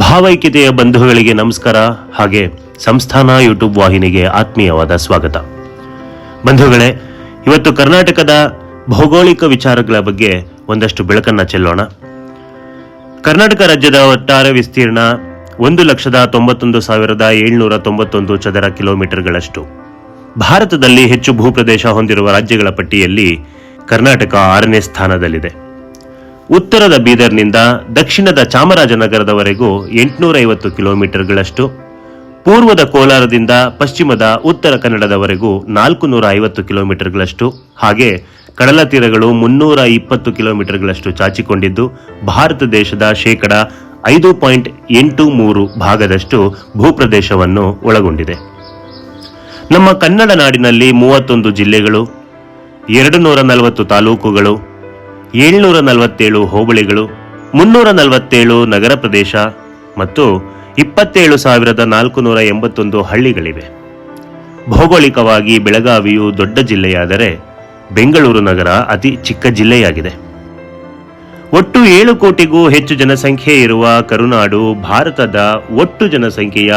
ಭಾವೈಕ್ಯತೆಯ ಬಂಧುಗಳಿಗೆ ನಮಸ್ಕಾರ. ಹಾಗೆ ಸಂಸ್ಥಾನ ಯೂಟ್ಯೂಬ್ ವಾಹಿನಿಗೆ ಆತ್ಮೀಯವಾದ ಸ್ವಾಗತ. ಬಂಧುಗಳೇ, ಇವತ್ತು ಕರ್ನಾಟಕದ ಭೌಗೋಳಿಕ ವಿಚಾರಗಳ ಬಗ್ಗೆ ಒಂದಷ್ಟು ಬೆಳಕನ್ನು ಚೆಲ್ಲೋಣ. ಕರ್ನಾಟಕ ರಾಜ್ಯದ ಒಟ್ಟಾರೆ ವಿಸ್ತೀರ್ಣ 1,91,791 ಚದರ ಕಿಲೋಮೀಟರ್ಗಳಷ್ಟು. ಭಾರತದಲ್ಲಿ ಹೆಚ್ಚು ಭೂಪ್ರದೇಶ ಹೊಂದಿರುವ ರಾಜ್ಯಗಳ ಪಟ್ಟಿಯಲ್ಲಿ ಕರ್ನಾಟಕ 6ನೇ ಸ್ಥಾನದಲ್ಲಿದೆ. ಉತ್ತರದ ಬೀದರ್ನಿಂದ ದಕ್ಷಿಣದ ಚಾಮರಾಜನಗರದವರೆಗೂ 850 ಕಿಲೋಮೀಟರ್ಗಳಷ್ಟು, ಪೂರ್ವದ ಕೋಲಾರದಿಂದ ಪಶ್ಚಿಮದ ಉತ್ತರ ಕನ್ನಡದವರೆಗೂ 450 ಕಿಲೋಮೀಟರ್ಗಳಷ್ಟು, ಹಾಗೆ ಕಡಲ ತೀರಗಳು 320 ಕಿಲೋಮೀಟರ್ಗಳಷ್ಟು ಚಾಚಿಕೊಂಡಿದ್ದು ಭಾರತ ದೇಶದ ಶೇಕಡ 5.83 ಭಾಗದಷ್ಟು ಭೂಪ್ರದೇಶವನ್ನು ಒಳಗೊಂಡಿದೆ. ನಮ್ಮ ಕನ್ನಡ ನಾಡಿನಲ್ಲಿ 31 ಜಿಲ್ಲೆಗಳು, 240 ತಾಲೂಕುಗಳು, 747 ಹೋಬಳಿಗಳು, 347 ನಗರ ಪ್ರದೇಶ ಮತ್ತು 27,481 ಹಳ್ಳಿಗಳಿವೆ. ಭೌಗೋಳಿಕವಾಗಿ ಬೆಳಗಾವಿಯು ದೊಡ್ಡ ಜಿಲ್ಲೆಯಾದರೆ ಬೆಂಗಳೂರು ನಗರ ಅತಿ ಚಿಕ್ಕ ಜಿಲ್ಲೆಯಾಗಿದೆ. ಒಟ್ಟು 7 ಕೋಟಿಗೂ ಹೆಚ್ಚು ಜನಸಂಖ್ಯೆ ಇರುವ ಕರುನಾಡು ಭಾರತದ ಒಟ್ಟು ಜನಸಂಖ್ಯೆಯ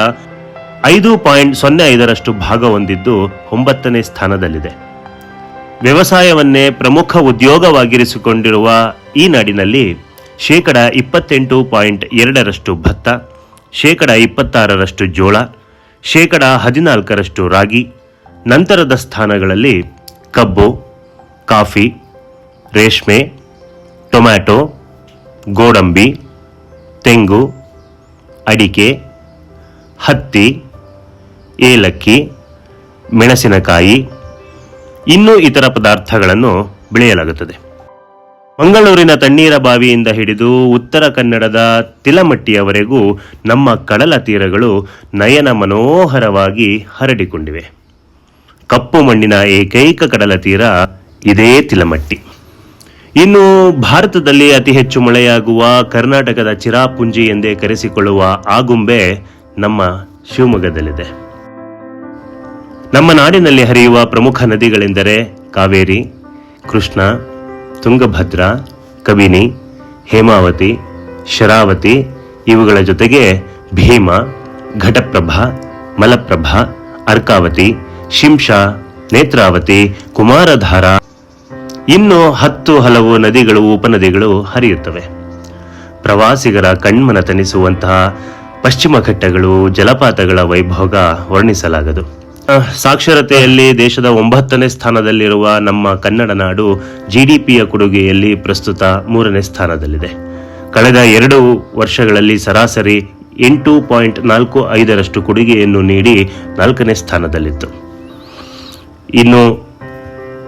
5.05% ಭಾಗ ಹೊಂದಿದ್ದು 9ನೇ ಸ್ಥಾನದಲ್ಲಿದೆ. ವ್ಯವಸಾಯವನ್ನೇ ಪ್ರಮುಖ ಉದ್ಯೋಗವಾಗಿರಿಸಿಕೊಂಡಿರುವ ಈ ನಾಡಿನಲ್ಲಿ ಶೇಕಡ 28.2% ಭತ್ತ, ಶೇಕಡ 26% ಜೋಳ, ಶೇಕಡ 14% ರಾಗಿ, ನಂತರದ ಸ್ಥಾನಗಳಲ್ಲಿ ಕಬ್ಬು, ಕಾಫಿ, ರೇಷ್ಮೆ, ಟೊಮ್ಯಾಟೊ, ಗೋಡಂಬಿ, ತೆಂಗು, ಅಡಿಕೆ, ಹತ್ತಿ, ಏಲಕ್ಕಿ, ಮೆಣಸಿನಕಾಯಿ ಇನ್ನೂ ಇತರ ಪದಾರ್ಥಗಳನ್ನು ಬೆಳೆಯಲಾಗುತ್ತದೆ. ಮಂಗಳೂರಿನ ತಣ್ಣೀರ ಬಾವಿಯಿಂದ ಹಿಡಿದು ಉತ್ತರ ಕನ್ನಡದ ತಿಲಮಟ್ಟಿಯವರೆಗೂ ನಮ್ಮ ಕಡಲ ತೀರಗಳು ನಯನ ಮನೋಹರವಾಗಿ ಹರಡಿಕೊಂಡಿವೆ. ಕಪ್ಪು ಮಣ್ಣಿನ ಏಕೈಕ ಕಡಲ ತೀರ ಇದೇ ತಿಲಮಟ್ಟಿ. ಇನ್ನು ಭಾರತದಲ್ಲಿ ಅತಿ ಹೆಚ್ಚು ಮಳೆಯಾಗುವ ಕರ್ನಾಟಕದ ಚಿರಾಪುಂಜಿ ಎಂದೇ ಕರೆಸಿಕೊಳ್ಳುವ ಆಗುಂಬೆ ನಮ್ಮ ಶಿವಮೊಗ್ಗದಲ್ಲಿದೆ. ನಮ್ಮ ನಾಡಿನಲ್ಲಿ ಹರಿಯುವ ಪ್ರಮುಖ ನದಿಗಳೆಂದರೆ ಕಾವೇರಿ, ಕೃಷ್ಣ, ತುಂಗಭದ್ರಾ, ಕಬಿನಿ, ಹೇಮಾವತಿ, ಶರಾವತಿ, ಇವುಗಳ ಜೊತೆಗೆ ಭೀಮಾ, ಘಟಪ್ರಭಾ, ಮಲಪ್ರಭಾ, ಅರ್ಕಾವತಿ, ಶಿಂಷಾ, ನೇತ್ರಾವತಿ, ಕುಮಾರಧಾರ ಇನ್ನು 10 ಹಲವು ನದಿಗಳು, ಉಪನದಿಗಳು ಹರಿಯುತ್ತವೆ. ಪ್ರವಾಸಿಗರ ಕಣ್ಮನ ತಣಿಸುವಂತಹ ಪಶ್ಚಿಮ ಘಟ್ಟಗಳು, ಜಲಪಾತಗಳ ವೈಭೋಗ ವರ್ಣಿಸಲಾಗದು. ಸಾಕ್ಷರತೆಯಲ್ಲಿ ದೇಶದ 9ನೇ ಸ್ಥಾನದಲ್ಲಿರುವ ನಮ್ಮ ಕನ್ನಡ ನಾಡು GDPಯ ಕೊಡುಗೆಯಲ್ಲಿ ಪ್ರಸ್ತುತ 3ನೇ ಸ್ಥಾನದಲ್ಲಿದೆ. ಕಳೆದ 2 ವರ್ಷಗಳಲ್ಲಿ ಸರಾಸರಿ 8.45% ಕೊಡುಗೆಯನ್ನು ನೀಡಿ 4ನೇ ಸ್ಥಾನದಲ್ಲಿತ್ತು. ಇನ್ನು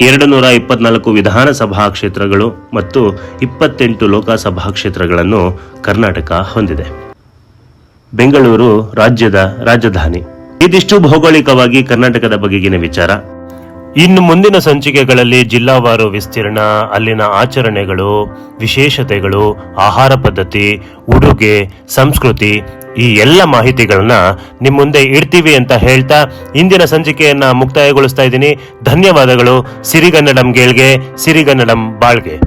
224 ವಿಧಾನಸಭಾ ಕ್ಷೇತ್ರಗಳು ಮತ್ತು 28 ಲೋಕಸಭಾ ಕ್ಷೇತ್ರಗಳನ್ನು ಕರ್ನಾಟಕ ಹೊಂದಿದೆ. ಬೆಂಗಳೂರು ರಾಜ್ಯದ ರಾಜಧಾನಿ. ಇದಿಷ್ಟು ಭೌಗೋಳಿಕವಾಗಿ ಕರ್ನಾಟಕದ ಬಗೆಗಿನ ವಿಚಾರ. ಇನ್ನು ಮುಂದಿನ ಸಂಚಿಕೆಗಳಲ್ಲಿ ಜಿಲ್ಲಾವಾರು ವಿಸ್ತೀರ್ಣ, ಅಲ್ಲಿನ ಆಚರಣೆಗಳು, ವಿಶೇಷತೆಗಳು, ಆಹಾರ ಪದ್ಧತಿ, ಉಡುಗೆ, ಸಂಸ್ಕೃತಿ ಈ ಎಲ್ಲ ಮಾಹಿತಿಗಳನ್ನ ನಿಮ್ಮ ಮುಂದೆ ಇಡ್ತೀವಿ ಅಂತ ಹೇಳ್ತಾ ಇಂದಿನ ಸಂಚಿಕೆಯನ್ನ ಮುಕ್ತಾಯಗೊಳಿಸ್ತಾ ಇದ್ದೀನಿ. ಧನ್ಯವಾದಗಳು. ಸಿರಿಗನ್ನಡಂ ಗೇಳ್ಗೆ, ಸಿರಿಗನ್ನಡಂ ಬಾಳ್ಗೆ.